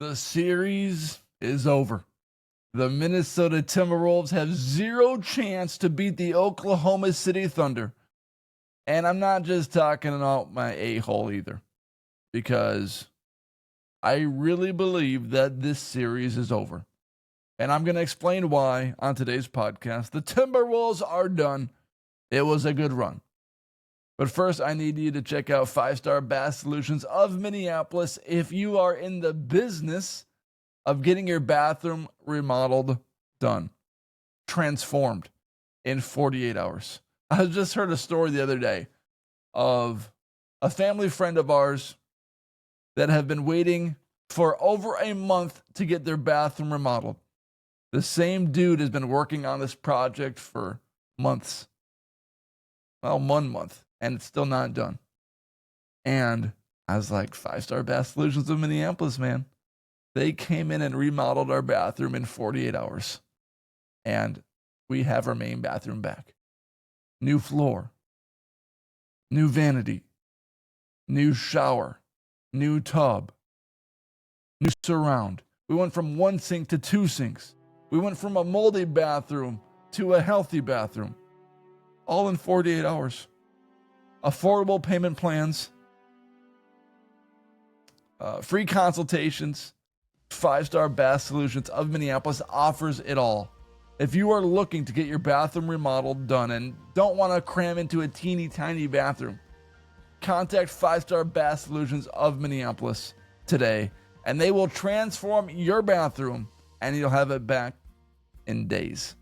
The series is over. The Minnesota Timberwolves have zero chance to beat the Oklahoma City Thunder. And I'm not just talking about my a-hole either, because I really believe that this series is over. And I'm going to explain why on today's podcast. The Timberwolves are done. It was a good run. But first, I need you to check out 5-Star Bath Solutions of Minneapolis if you are in the business of getting your bathroom remodeled, done, transformed in 48 hours. I just heard a story the other day of a family friend of ours that have been waiting for over a month to get their bathroom remodeled. The same dude has been working on this project for months. Well, 1 month, and it's still not done. And I was like, 5-Star Bath Solutions of Minneapolis, man. They came in and remodeled our bathroom in 48 hours. And we have our main bathroom back. New floor, new vanity, new shower, new tub, new surround. We went from 1 sink to 2 sinks. We went from a moldy bathroom to a healthy bathroom. All in 48 hours. Affordable payment plans, free consultations. 5-Star Bath Solutions of Minneapolis offers it all. If you are looking to get your bathroom remodeled, done, and don't want to cram into a teeny tiny bathroom, contact 5-Star Bath Solutions of Minneapolis today, and they will transform your bathroom, and you'll have it back in days.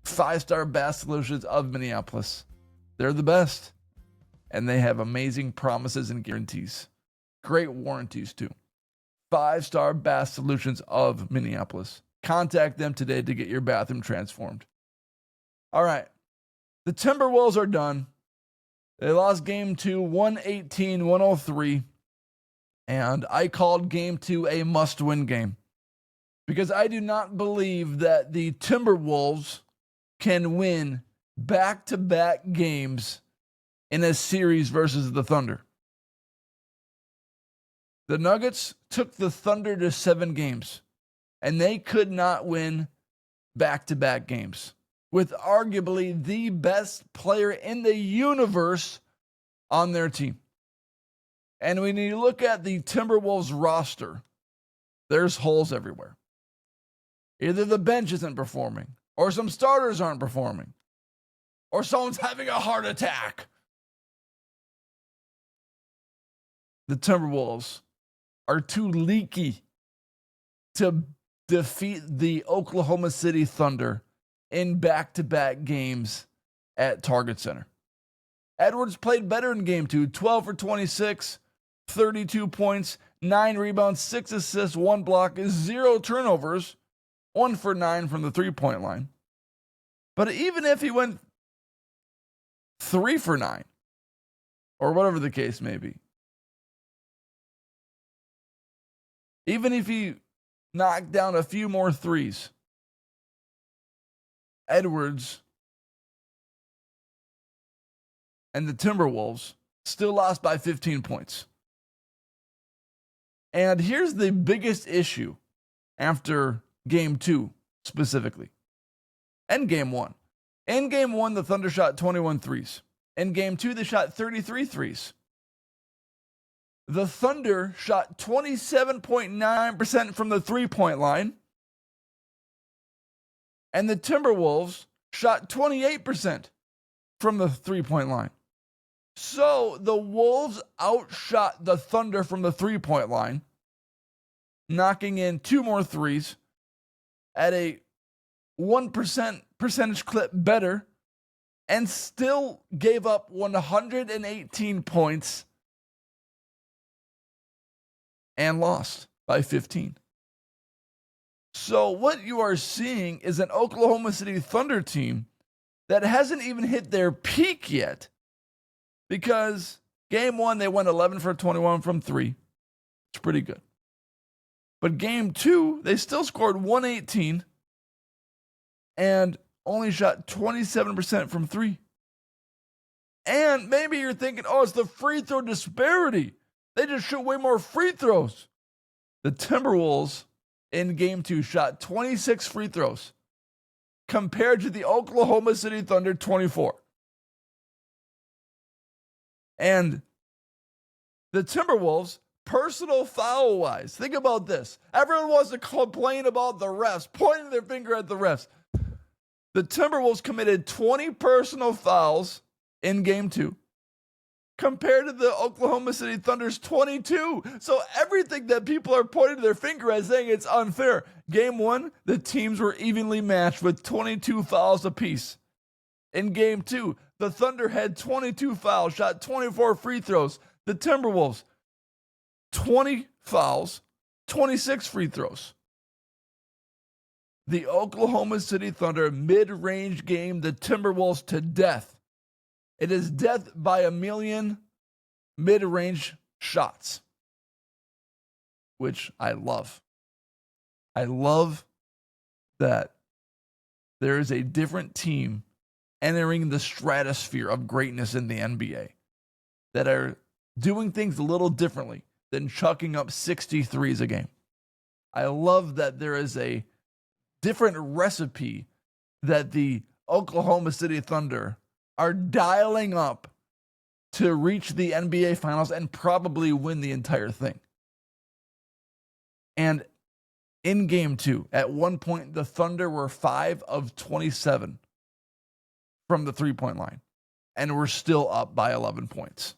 5-Star Bath Solutions of Minneapolis. They're the best, and they have amazing promises and guarantees. Great warranties, too. 5-Star Bath Solutions of Minneapolis. Contact them today to get your bathroom transformed. All right. The Timberwolves are done. They lost game 2, 118-103. And I called game 2 a must-win game, because I do not believe that the Timberwolves can win back-to-back games in a series versus the Thunder. The Nuggets took the Thunder to 7 games, and they could not win back-to-back games with arguably the best player in the universe on their team. And when you look at the Timberwolves roster, there's holes everywhere. Either the bench isn't performing, or some starters aren't performing, or someone's having a heart attack. The Timberwolves are too leaky to defeat the Oklahoma City Thunder in back-to-back games at Target Center. Edwards played better in game 2, 12 for 26, 32 points, 9 rebounds, 6 assists, 1 block, 0 turnovers, 1 for 9 from the three-point line. But even if he went 3 for 9, or whatever the case may be, even if he knocked down a few more threes, Edwards and the Timberwolves still lost by 15 points. And here's the biggest issue after game 2 specifically, and game 1. In game 1, the Thunder shot 21 threes. In game 2, they shot 33 threes. The Thunder shot 27.9% from the three-point line, and the Timberwolves shot 28% from the three-point line. So the Wolves outshot the Thunder from the three-point line, knocking in 2 more threes at a 1% percentage clip better, and still gave up 118 points and lost by 15. So what you are seeing is an Oklahoma City Thunder team that hasn't even hit their peak yet, because game 1, they went 11 for 21 from 3. It's pretty good. But game 2, they still scored 118 and only shot 27% from 3. And maybe you're thinking, oh, it's the free throw disparity. They just shoot way more free throws. The Timberwolves in game 2 shot 26 free throws compared to the Oklahoma City Thunder 24. And the Timberwolves, personal foul wise, think about this. Everyone wants to complain about the refs, pointing their finger at the refs. The Timberwolves committed 20 personal fouls in game 2 compared to the Oklahoma City Thunder's 22. So everything that people are pointing their finger at saying it's unfair. Game 1, the teams were evenly matched with 22 fouls apiece. In game 2, the Thunder had 22 fouls, shot 24 free throws. The Timberwolves, 20 fouls, 26 free throws. The Oklahoma City Thunder mid-range game the Timberwolves to death. It is death by a million mid-range shots, which I love. I love that there is a different team entering the stratosphere of greatness in the NBA that are doing things a little differently than chucking up 63s a game. I love that there is a different recipe that the Oklahoma City Thunder are dialing up to reach the NBA Finals and probably win the entire thing. And in game 2, at one point, the Thunder were 5 of 27 from the three-point line, and we're still up by 11 points.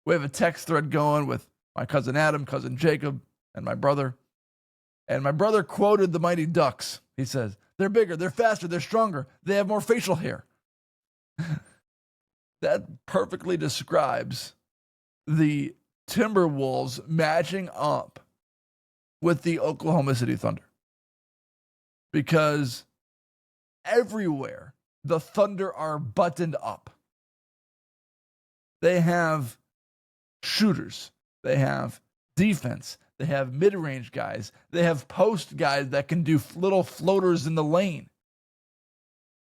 We have a text thread going with my cousin Adam, cousin Jacob, and my brother. And my brother quoted the Mighty Ducks. He says, they're bigger, they're faster, they're stronger, they have more facial hair. That perfectly describes the Timberwolves matching up with the Oklahoma City Thunder. Because everywhere the Thunder are buttoned up. They have shooters. They have defense. They have mid-range guys. They have post guys that can do little floaters in the lane.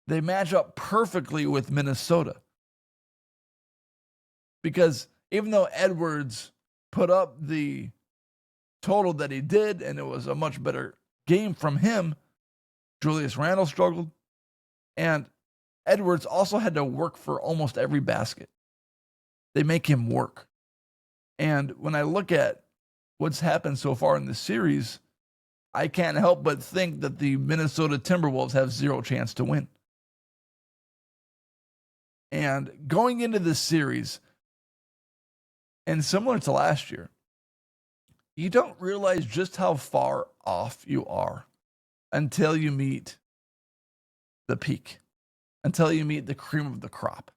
They match up perfectly with Minnesota. Because even though Edwards put up the total that he did, and it was a much better game from him, Julius Randle struggled. And Edwards also had to work for almost every basket. They make him work. And when I look at what's happened so far in the series, I can't help but think that the Minnesota Timberwolves have zero chance to win. And going into this series, and similar to last year, you don't realize just how far off you are until you meet the peak, until you meet the cream of the crop.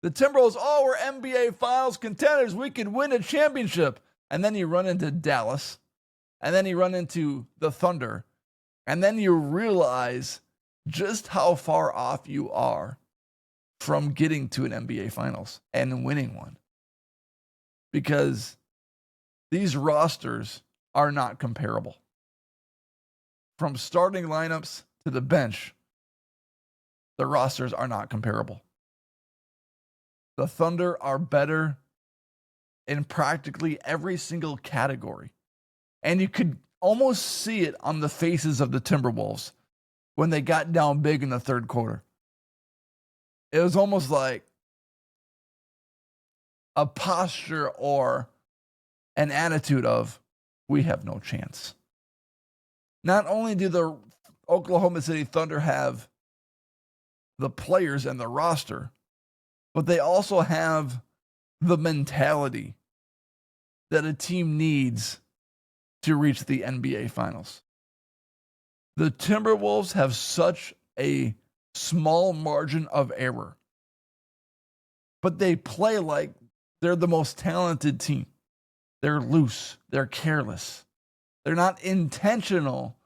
The Timberwolves, we're NBA Finals contenders. We could win a championship. And then you run into Dallas, and then you run into the Thunder, and then you realize just how far off you are from getting to an NBA Finals and winning one. Because these rosters are not comparable. From starting lineups to the bench, the rosters are not comparable. The Thunder are better in practically every single category. And you could almost see it on the faces of the Timberwolves when they got down big in the third quarter. It was almost like a posture or an attitude of, we have no chance. Not only do the Oklahoma City Thunder have the players and the roster, but they also have the mentality that a team needs to reach the NBA Finals. The Timberwolves have such a small margin of error, but they play like they're the most talented team. They're loose. They're careless. They're not intentional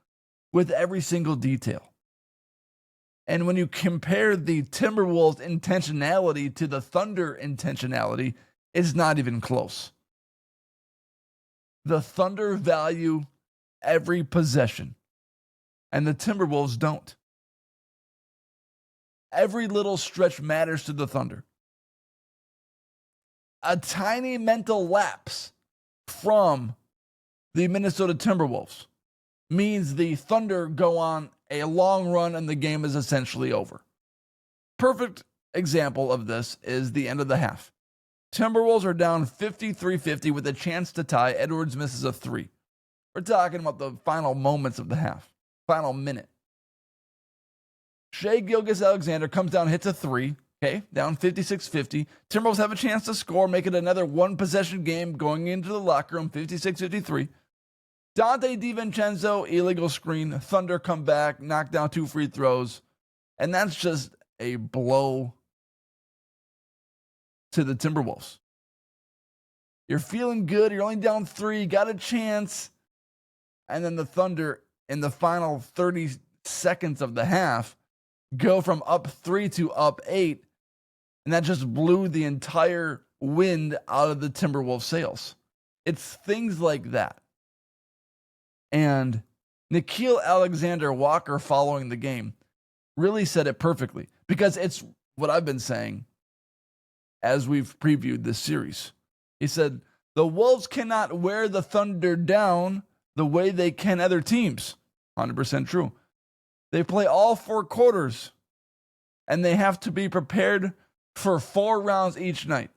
with every single detail. And when you compare the Timberwolves' intentionality to the Thunder intentionality, it's not even close. The Thunder value every possession, and the Timberwolves don't. Every little stretch matters to the Thunder. A tiny mental lapse from the Minnesota Timberwolves means the Thunder go on a long run and the game is essentially over. Perfect example of this is the end of the half. Timberwolves are down 53-50 with a chance to tie. Edwards misses a three. We're talking about the final moments of the half, final minute. Shai Gilgeous-Alexander comes down, hits a three. Okay, down 56-50. Timberwolves have a chance to score, make it another one-possession game going into the locker room, 56-53. Dante DiVincenzo, illegal screen. Thunder come back, knock down 2 free throws. And that's just a blow to the Timberwolves. You're feeling good. You're only down 3. Got a chance. And then the Thunder, in the final 30 seconds of the half, go from up 3 to up 8. And that just blew the entire wind out of the Timberwolves' sails. It's things like that. And Nickeil Alexander-Walker, following the game, really said it perfectly. Because it's what I've been saying as we've previewed this series. He said, the Wolves cannot wear the Thunder down the way they can other teams. 100% true. They play all 4 quarters. And they have to be prepared for 4 rounds each night.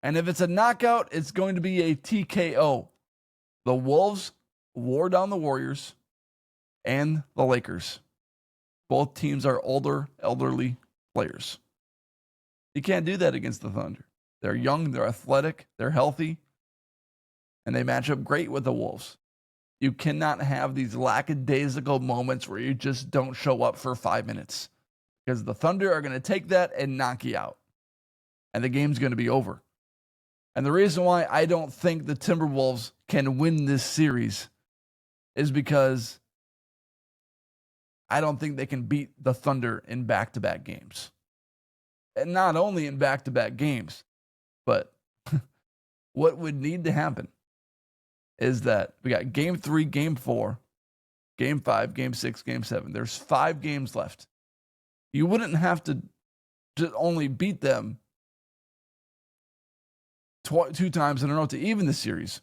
And if it's a knockout, it's going to be a TKO. The Wolves wore down the Warriors and the Lakers. Both teams are older, elderly players. You can't do that against the Thunder. They're young, they're athletic, they're healthy, and they match up great with the Wolves. You cannot have these lackadaisical moments where you just don't show up for 5 minutes, because the Thunder are going to take that and knock you out. And the game's going to be over. And the reason why I don't think the Timberwolves can win this series is because I don't think they can beat the Thunder in back-to-back games. And not only in back-to-back games, but what would need to happen is that we got game 3, game 4, game 5, game 6, game 7. There's 5 games left. You wouldn't have to just only beat them 2 times in a row to even the series.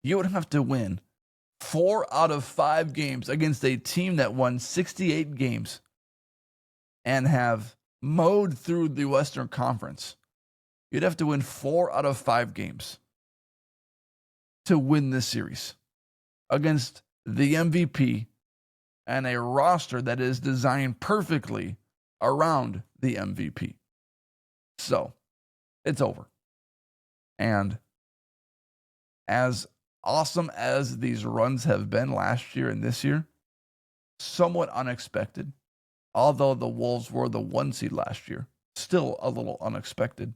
You would have to win 4 out of 5 games against a team that won 68 games and have mowed through the Western Conference. You'd have to win 4 out of 5 games to win this series against the MVP and a roster that is designed perfectly around the MVP. So, it's over. And as awesome as these runs have been last year and this year, somewhat unexpected. Although the Wolves were the 1 seed last year, still a little unexpected.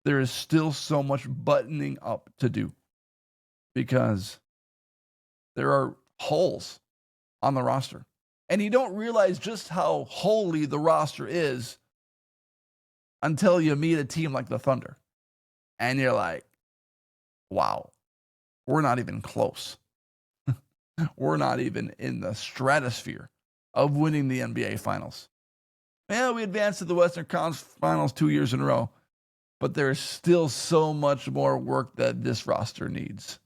There is still so much buttoning up to do because there are holes on the roster. And you don't realize just how holy the roster is until you meet a team like the Thunder. And you're like, wow, we're not even close. We're not even in the stratosphere of winning the NBA Finals. Yeah, we advanced to the Western Conference Finals 2 years in a row, but there's still so much more work that this roster needs.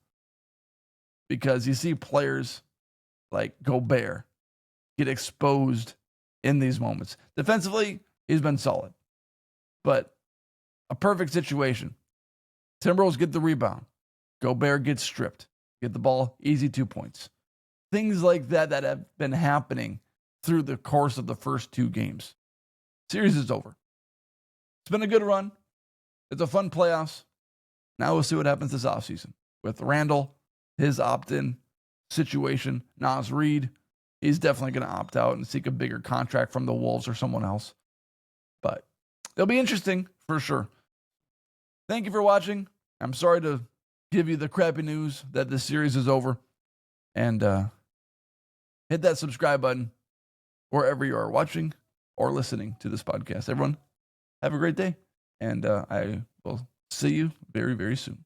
Because you see players like Gobert get exposed in these moments. Defensively, he's been solid. But a perfect situation. Timberwolves get the rebound. Gobert gets stripped. Get the ball, easy 2 points. Things like that that have been happening through the course of the first 2 games. Series is over. It's been a good run. It's a fun playoffs. Now we'll see what happens this offseason. With Randall, his opt-in situation, Naz Reid, he's definitely going to opt out and seek a bigger contract from the Wolves or someone else. But it'll be interesting for sure. Thank you for watching. I'm sorry to give you the crappy news that this series is over. And hit that subscribe button wherever you are watching or listening to this podcast. Everyone, have a great day. And I will see you very, very soon.